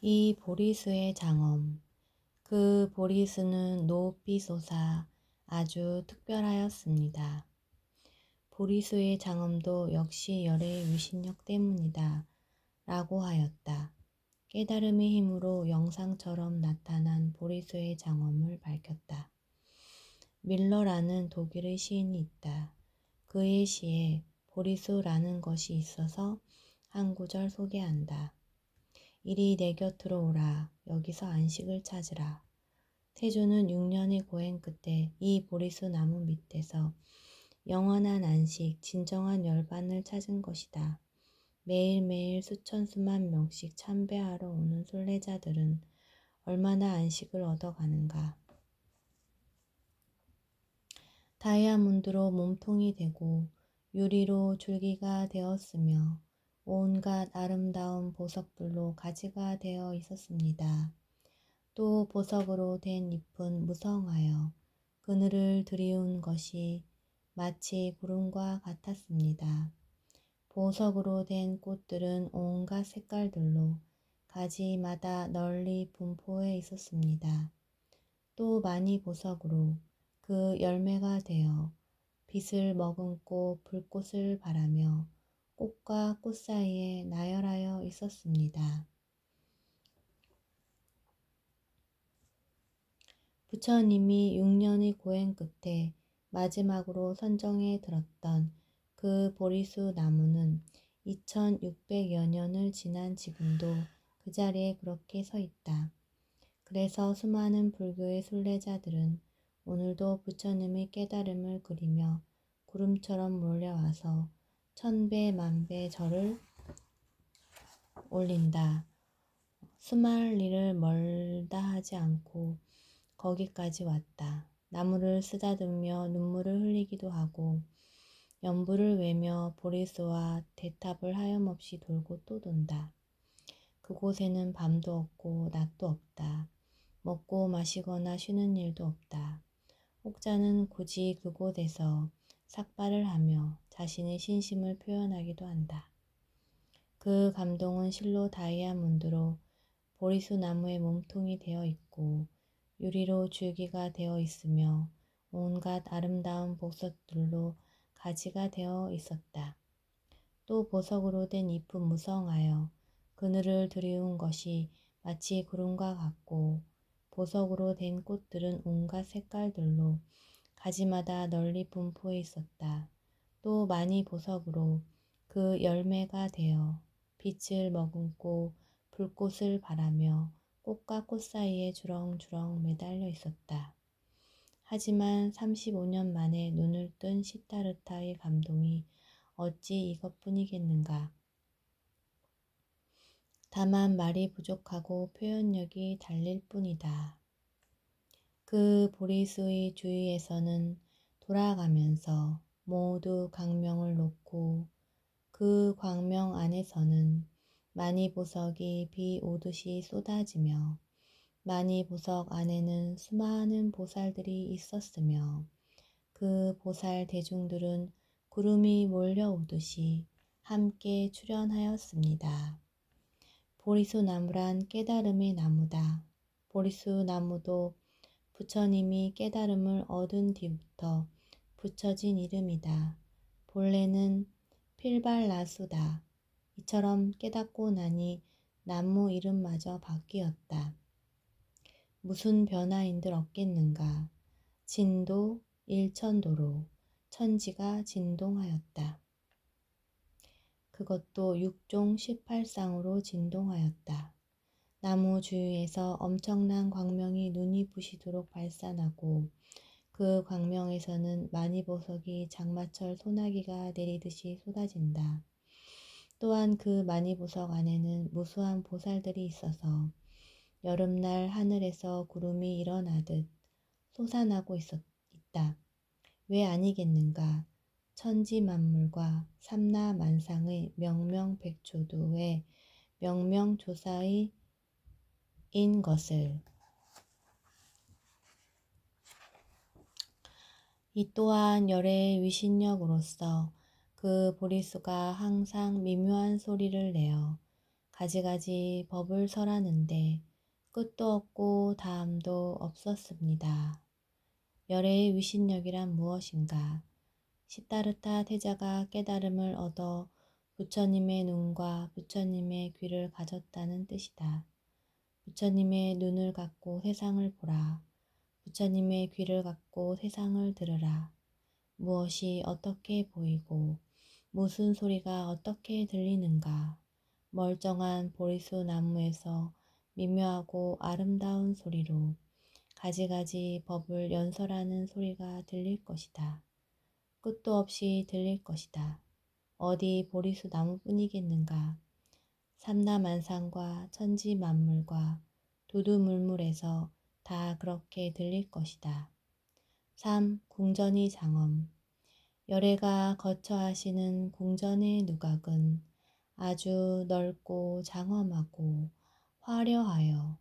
이 보리수의 장엄. 그 보리수는 높이 솟아 아주 특별하였습니다. 보리수의 장엄도 역시 열의 위신력 때문이다 라고 하였다. 깨달음의 힘으로 영상처럼 나타난 보리수의 장엄을 밝혔다. 밀러라는 독일의 시인이 있다. 그의 시에 보리수라는 것이 있어서 한 구절 소개한다. 이리 내 곁으로 오라. 여기서 안식을 찾으라. 태조는 6년의 고행 끝에 이 보리수 나무 밑에서 영원한 안식, 진정한 열반을 찾은 것이다. 매일매일 수천 수만 명씩 참배하러 오는 순례자들은 얼마나 안식을 얻어가는가. 다이아몬드로 몸통이 되고 유리로 줄기가 되었으며 온갖 아름다운 보석들로 가지가 되어 있었습니다. 또 보석으로 된 잎은 무성하여 그늘을 드리운 것이 마치 구름과 같았습니다. 보석으로 된 꽃들은 온갖 색깔들로 가지마다 널리 분포해 있었습니다. 또 많이 보석으로 그 열매가 되어 빛을 머금고 불꽃을 바라며 꽃과 꽃 사이에 나열하여 있었습니다. 부처님이 6년의 고행 끝에 마지막으로 선정해 들었던 그 보리수 나무는 2600여 년을 지난 지금도 그 자리에 그렇게 서 있다. 그래서 수많은 불교의 순례자들은 오늘도 부처님의 깨달음을 그리며 구름처럼 몰려와서 천배 만배 절을 올린다. 수말리를 멀다 하지 않고 거기까지 왔다. 나무를 쓰다듬으며 눈물을 흘리기도 하고 연불을 외며 보리수와 대탑을 하염없이 돌고 또 돈다. 그곳에는 밤도 없고 낮도 없다. 먹고 마시거나 쉬는 일도 없다. 혹자는 굳이 그곳에서 삭발을 하며 자신의 신심을 표현하기도 한다. 그 감동은 실로 다이아몬드로 보리수 나무의 몸통이 되어 있고 유리로 줄기가 되어 있으며 온갖 아름다운 보석들로 가지가 되어 있었다. 또 보석으로 된 잎은 무성하여 그늘을 드리운 것이 마치 구름과 같고 보석으로 된 꽃들은 온갖 색깔들로 가지마다 널리 분포해 있었다. 또 많이 보석으로 그 열매가 되어 빛을 머금고 불꽃을 바라며 꽃과 꽃 사이에 주렁주렁 매달려 있었다. 하지만 35년 만에 눈을 뜬 시타르타의 감동이 어찌 이것뿐이겠는가. 다만 말이 부족하고 표현력이 달릴 뿐이다. 그 보리수의 주위에서는 돌아가면서 모두 광명을 놓고 그 광명 안에서는 많이 보석이 비 오듯이 쏟아지며 많이 보석 안에는 수많은 보살들이 있었으며 그 보살 대중들은 구름이 몰려오듯이 함께 출현하였습니다. 보리수 나무란 깨달음의 나무다. 보리수 나무도 부처님이 깨달음을 얻은 뒤부터 붙여진 이름이다. 본래는 필발나수다. 이처럼 깨닫고 나니 나무 이름마저 바뀌었다. 무슨 변화인들 없겠는가. 진도 일천도로 천지가 진동하였다. 그것도 6종 18상으로 진동하였다. 나무 주위에서 엄청난 광명이 눈이 부시도록 발산하고 그 광명에서는 많이 보석이 장마철 소나기가 내리듯이 쏟아진다. 또한 그 많이 보석 안에는 무수한 보살들이 있어서 여름날 하늘에서 구름이 일어나듯 솟아나고 있다. 왜 아니겠는가? 천지만물과 삼라만상의 명명백조도의 명명조사의 인 것을. 이 또한 열의 위신력으로서 그 보리수가 항상 미묘한 소리를 내어 가지가지 법을 설하는데 끝도 없고 다함도 없었습니다. 열애의 위신력이란 무엇인가? 시타르타 태자가 깨달음을 얻어 부처님의 눈과 부처님의 귀를 가졌다는 뜻이다. 부처님의 눈을 갖고 세상을 보라. 부처님의 귀를 갖고 세상을 들으라. 무엇이 어떻게 보이고 무슨 소리가 어떻게 들리는가? 멀쩡한 보리수 나무에서 미묘하고 아름다운 소리로 가지가지 법을 연설하는 소리가 들릴 것이다. 끝도 없이 들릴 것이다. 어디 보리수 나무뿐이겠는가? 삼라만상과 천지만물과 두두물물에서 다 그렇게 들릴 것이다. 3. 궁전이 장엄. 열애가 거처하시는 궁전의 누각은 아주 넓고 장엄하고 화려하여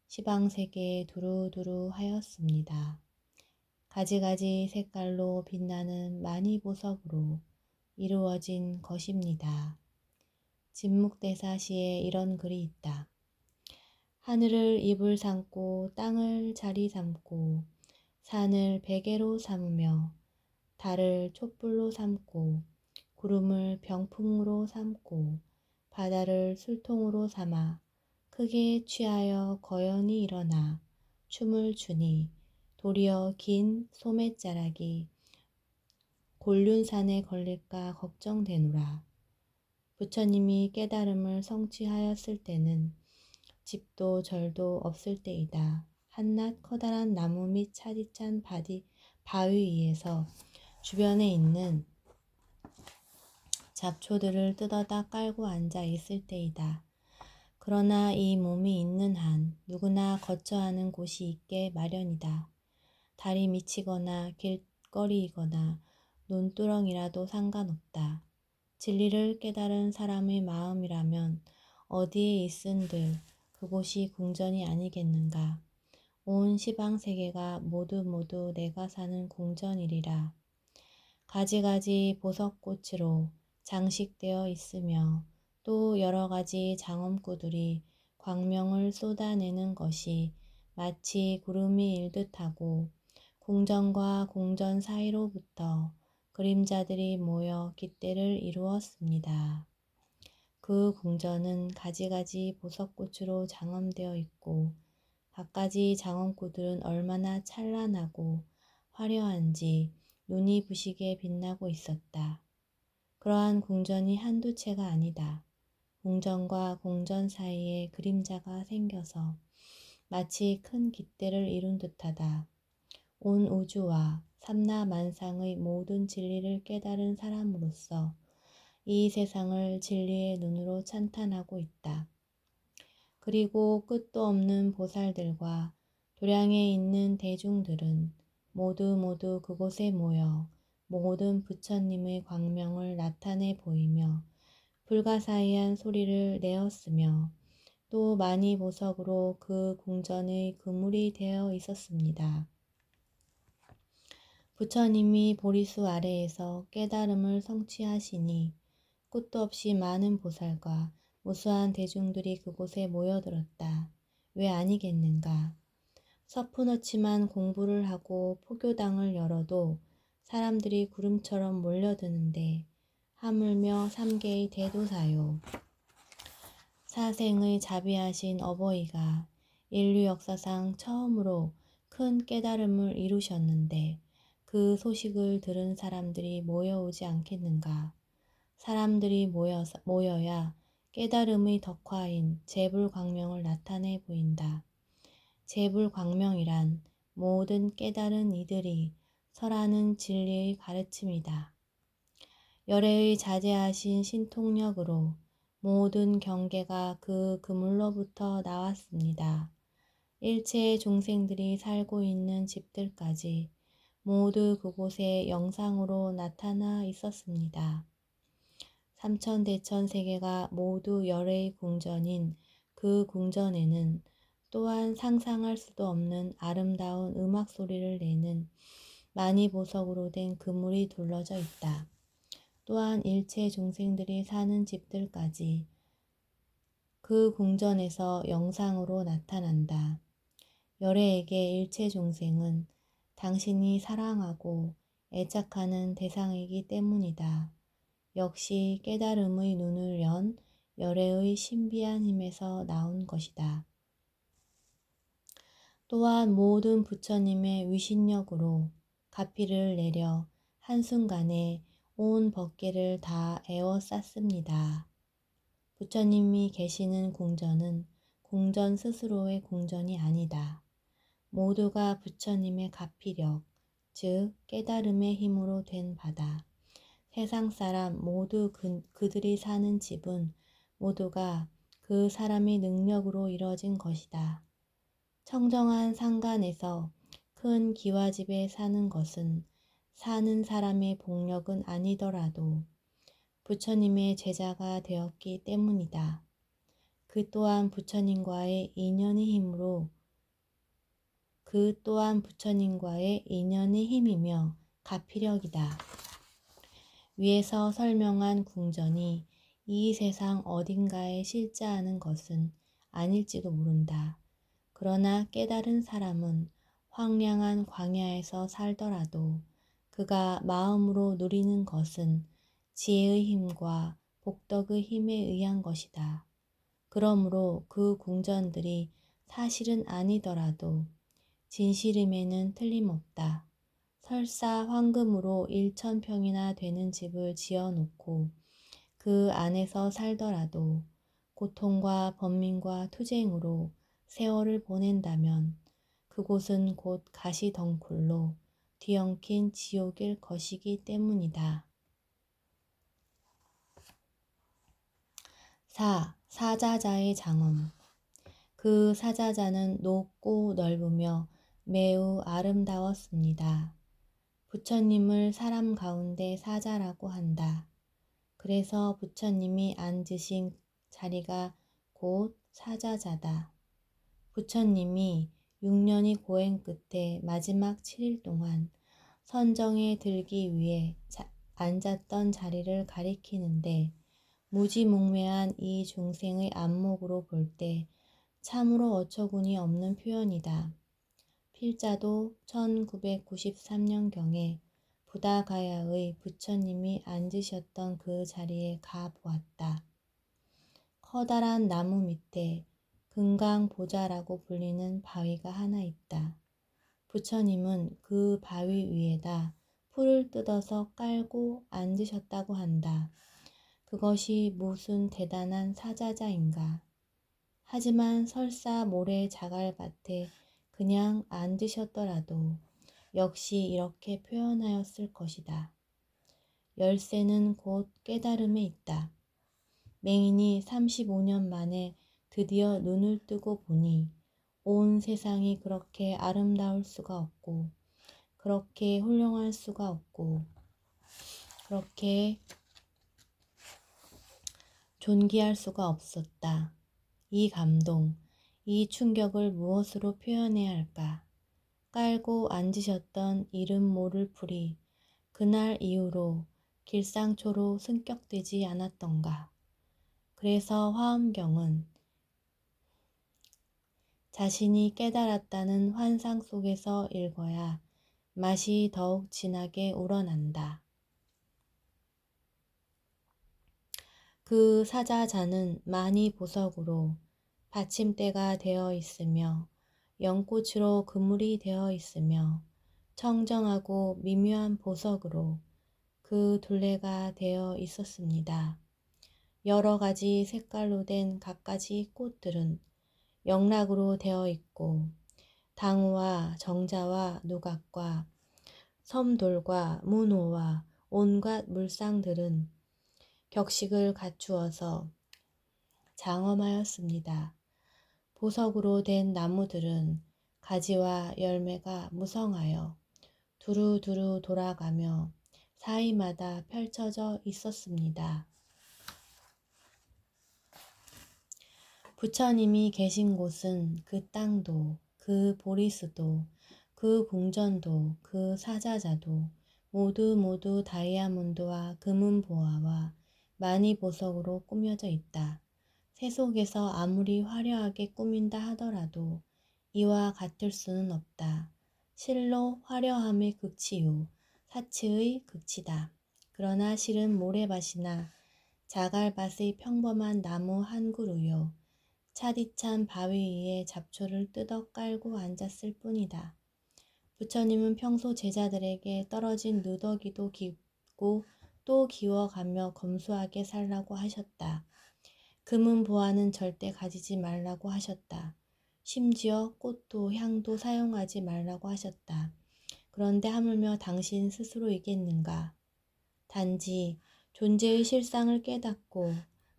시방색에 두루두루 하였습니다. 가지가지 색깔로 빛나는 많이보석으로 이루어진 것입니다. 진묵대사시에 이런 글이 있다. 하늘을 이불 삼고 땅을 자리 삼고 산을 베개로 삼으며 달을 촛불로 삼고 구름을 병풍으로 삼고 바다를 술통으로 삼아 크게 취하여 거연히 일어나 춤을 추니 도리어 긴 소매자락이 곤륜산에 걸릴까 걱정되노라. 부처님이 깨달음을 성취하였을 때는 집도 절도 없을 때이다. 한낱 커다란 나무 및 차디찬 바위 위에서 주변에 있는 잡초들을 뜯어다 깔고 앉아 있을 때이다. 그러나 이 몸이 있는 한 누구나 거처하는 곳이 있게 마련이다. 달이 미치거나 길거리이거나 논두렁이라도 상관없다. 진리를 깨달은 사람의 마음이라면 어디에 있은들 그곳이 궁전이 아니겠는가. 온 시방세계가 모두 내가 사는 궁전이리라. 가지가지 보석꽃으로 장식되어 있으며 또 여러가지 장엄구들이 광명을 쏟아내는 것이 마치 구름이 일듯하고 궁전과 궁전 사이로부터 그림자들이 모여 깃대를 이루었습니다. 그 궁전은 가지가지 보석꽃으로 장엄되어 있고 갖가지 장엄구들은 얼마나 찬란하고 화려한지 눈이 부시게 빛나고 있었다. 그러한 궁전이 한두 채가 아니다. 궁전과 궁전 사이에 그림자가 생겨서 마치 큰 깃대를 이룬 듯하다. 온 우주와 삼라만상의 모든 진리를 깨달은 사람으로서 이 세상을 진리의 눈으로 찬탄하고 있다. 그리고 끝도 없는 보살들과 도량에 있는 대중들은 모두 그곳에 모여 모든 부처님의 광명을 나타내 보이며 불가사의한 소리를 내었으며 또 많이 보석으로 그 궁전의 그물이 되어 있었습니다. 부처님이 보리수 아래에서 깨달음을 성취하시니 끝도 없이 많은 보살과 무수한 대중들이 그곳에 모여들었다. 왜 아니겠는가? 서푼없이만 공부를 하고 포교당을 열어도 사람들이 구름처럼 몰려드는데 하물며 삼계의 대도사요. 사생의 자비하신 어버이가 인류 역사상 처음으로 큰 깨달음을 이루셨는데 그 소식을 들은 사람들이 모여오지 않겠는가? 사람들이 모여야 깨달음의 덕화인 재불광명을 나타내 보인다. 재불광명이란 모든 깨달은 이들이 설하는 진리의 가르침이다. 열애의 자제하신 신통력으로 모든 경계가 그 그물로부터 나왔습니다. 일체의 종생들이 살고 있는 집들까지 모두 그곳에 영상으로 나타나 있었습니다. 삼천대천 세계가 모두 열애의 궁전인 그 궁전에는 또한 상상할 수도 없는 아름다운 음악 소리를 내는 많이 보석으로 된 그물이 둘러져 있다. 또한 일체 중생들이 사는 집들까지 그 궁전에서 영상으로 나타난다. 열애에게 일체 중생은 당신이 사랑하고 애착하는 대상이기 때문이다. 역시 깨달음의 눈을 연 열애의 신비한 힘에서 나온 것이다. 또한 모든 부처님의 위신력으로 가피를 내려 한순간에 온 법계를 다 에워쌌습니다. 부처님이 계시는 궁전은 궁전 스스로의 궁전이 아니다. 모두가 부처님의 가피력, 즉 깨달음의 힘으로 된 바다. 세상 사람 모두 그들이 사는 집은 모두가 그 사람의 능력으로 이뤄진 것이다. 청정한 산간에서 큰 기와집에 사는 것은 사는 사람의 복력은 아니더라도 부처님의 제자가 되었기 때문이다. 그 또한 부처님과의 인연의 힘이며 가피력이다. 위에서 설명한 궁전이 이 세상 어딘가에 실재하는 것은 아닐지도 모른다. 그러나 깨달은 사람은 황량한 광야에서 살더라도 그가 마음으로 누리는 것은 지혜의 힘과 복덕의 힘에 의한 것이다. 그러므로 그 궁전들이 사실은 아니더라도 진실임에는 틀림없다. 설사 황금으로 1,000평이나 되는 집을 지어놓고 그 안에서 살더라도 고통과 번민과 투쟁으로 세월을 보낸다면 그곳은 곧 가시덩굴로 뒤엉킨 지옥일 것이기 때문이다. 4. 사자자의 장엄. 그 사자자는 높고 넓으며 매우 아름다웠습니다. 부처님을 사람 가운데 사자라고 한다. 그래서 부처님이 앉으신 자리가 곧 사자자다. 부처님이 6년의 고행 끝에 마지막 7일 동안 선정에 들기 위해 앉았던 자리를 가리키는데 무지몽매한 이 중생의 안목으로 볼 때 참으로 어처구니 없는 표현이다. 필자도 1993년경에 부다가야의 부처님이 앉으셨던 그 자리에 가 보았다. 커다란 나무 밑에 금강보자라고 불리는 바위가 하나 있다. 부처님은 그 바위 위에다 풀을 뜯어서 깔고 앉으셨다고 한다. 그것이 무슨 대단한 사자자인가. 하지만 설사 모래 자갈밭에 그냥 앉으셨더라도 역시 이렇게 표현하였을 것이다. 열쇠는 곧 깨달음에 있다. 맹인이 35년 만에 드디어 눈을 뜨고 보니 온 세상이 그렇게 아름다울 수가 없고 그렇게 훌륭할 수가 없고 그렇게 존귀할 수가 없었다. 이 감동, 이 충격을 무엇으로 표현해야 할까? 깔고 앉으셨던 이름 모를 풀이 그날 이후로 길상초로 승격되지 않았던가. 그래서 화엄경은 자신이 깨달았다는 환상 속에서 읽어야 맛이 더욱 진하게 우러난다. 그 사자자는 많이 보석으로 받침대가 되어 있으며 연꽃으로 그물이 되어 있으며 청정하고 미묘한 보석으로 그 둘레가 되어 있었습니다. 여러 가지 색깔로 된 갖가지 꽃들은 영락으로 되어 있고 당우와 정자와 누각과 섬돌과 문호와 온갖 물상들은 격식을 갖추어서 장엄하였습니다. 보석으로 된 나무들은 가지와 열매가 무성하여 두루두루 돌아가며 사이마다 펼쳐져 있었습니다. 부처님이 계신 곳은 그 땅도, 그 보리수도, 그 궁전도, 그 사자자도 모두 다이아몬드와 금은보화와 많이 보석으로 꾸며져 있다. 세속에서 아무리 화려하게 꾸민다 하더라도 이와 같을 수는 없다. 실로 화려함의 극치요 사치의 극치다. 그러나 실은 모래밭이나 자갈밭의 평범한 나무 한 그루요 차디찬 바위 위에 잡초를 뜯어 깔고 앉았을 뿐이다. 부처님은 평소 제자들에게 떨어진 누더기도 깊고 또 기워가며 검소하게 살라고 하셨다. 금은 보화는 절대 가지지 말라고 하셨다. 심지어 꽃도 향도 사용하지 말라고 하셨다. 그런데 하물며 당신 스스로이겠는가? 단지 존재의 실상을 깨닫고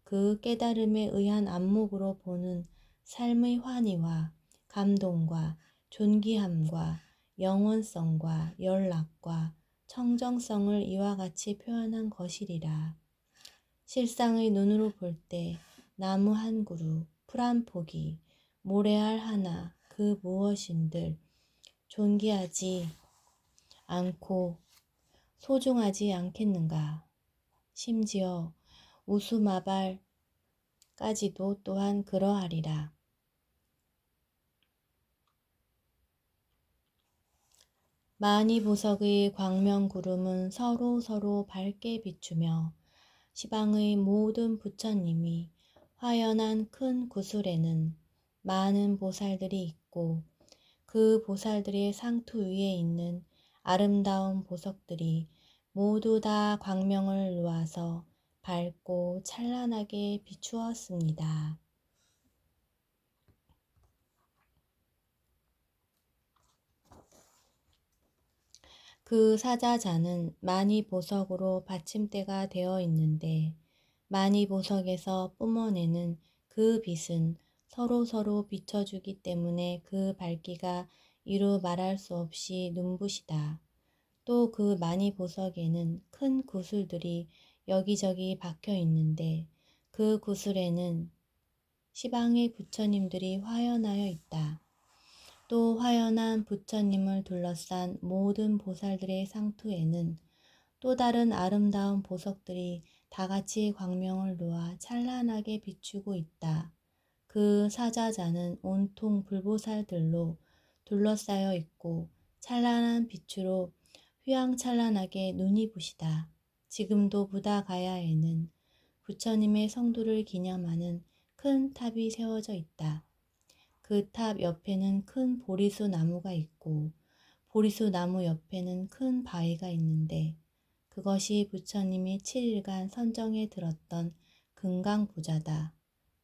그 깨달음에 의한 안목으로 보는 삶의 환희와 감동과 존귀함과 영원성과 연락과 청정성을 이와 같이 표현한 것이리라. 실상의 눈으로 볼 때 나무 한 그루, 풀 한 포기, 모래알 하나 그 무엇인들 존귀하지 않고 소중하지 않겠는가. 심지어 우수마발까지도 또한 그러하리라. 마니보석의 광명구름은 서로 밝게 비추며 시방의 모든 부처님이 화연한 큰 구슬에는 많은 보살들이 있고 그 보살들의 상투 위에 있는 아름다운 보석들이 모두 다 광명을 놓아서 밝고 찬란하게 비추었습니다. 그 사자자는 마니보석으로 받침대가 되어 있는데 마니보석에서 뿜어내는 그 빛은 서로 비춰주기 때문에 그 밝기가 이루 말할 수 없이 눈부시다. 또 그 마니보석에는 큰 구슬들이 여기저기 박혀 있는데 그 구슬에는 시방의 부처님들이 화연하여 있다. 또 화연한 부처님을 둘러싼 모든 보살들의 상투에는 또 다른 아름다운 보석들이 다같이 광명을 놓아 찬란하게 비추고 있다. 그 사자자는 온통 불보살들로 둘러싸여 있고 찬란한 빛으로 휘황찬란하게 눈이 부시다. 지금도 부다가야에는 부처님의 성도를 기념하는 큰 탑이 세워져 있다. 그 탑 옆에는 큰 보리수 나무가 있고 보리수 나무 옆에는 큰 바위가 있는데 그것이 부처님이 7일간 선정에 들었던 금강보좌다.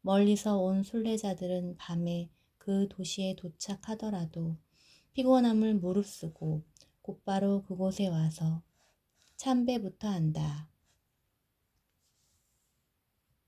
멀리서 온 순례자들은 밤에 그 도시에 도착하더라도 피곤함을 무릅쓰고 곧바로 그곳에 와서 참배부터 한다.